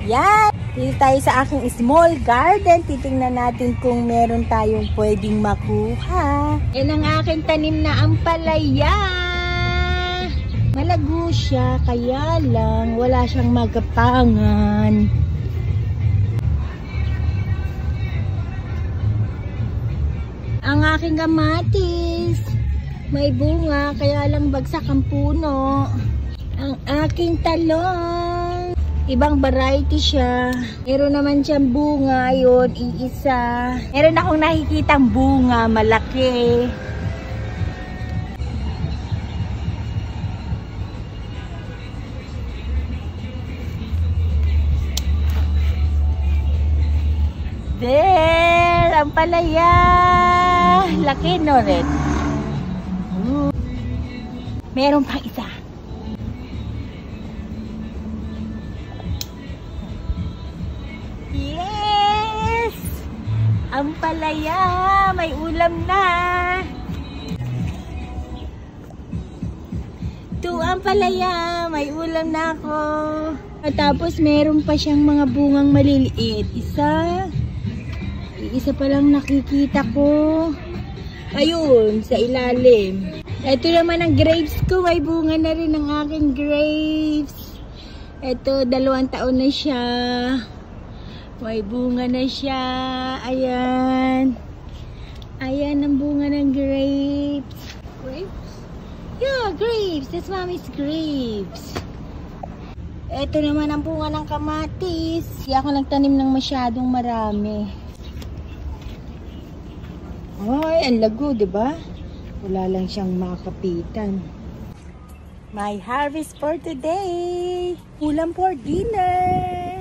Yan! Dito tayo sa aking small garden. Titingnan natin kung meron tayong pwedeng makuha. Yan ang aking tanim na ampalaya. Malago siya, kaya lang wala siyang magapangan. Ang aking kamatis, may bunga, kaya lang bagsak ang puno. Ang aking talong, ibang variety siya. Meron naman siyang bunga, yun, iisa. Meron akong nakikitang bunga, malaki. There! Ang palaya! Laki no rin. Meron pang isa. Yes! Ang palaya! May ulam na! Ito ang palaya! May ulam na ako! Tapos meron pa siyang mga bungang maliliit. Isa pa lang nakikita ko. Ayun, sa ilalim. Ito naman ang grapes ko. May bunga na rin ang aking grapes. Ito, 2 taon na siya. May bunga na siya. Ayan. Ayan ang bunga ng grapes. Grapes? Yeah, grapes. That's mommy's grapes. Ito naman ang bunga ng kamatis. Hindi ako nagtanim ng masyadong marami. Ay, ang lago, diba? Wala lang siyang makapitan. My harvest for today. Ulam for dinner.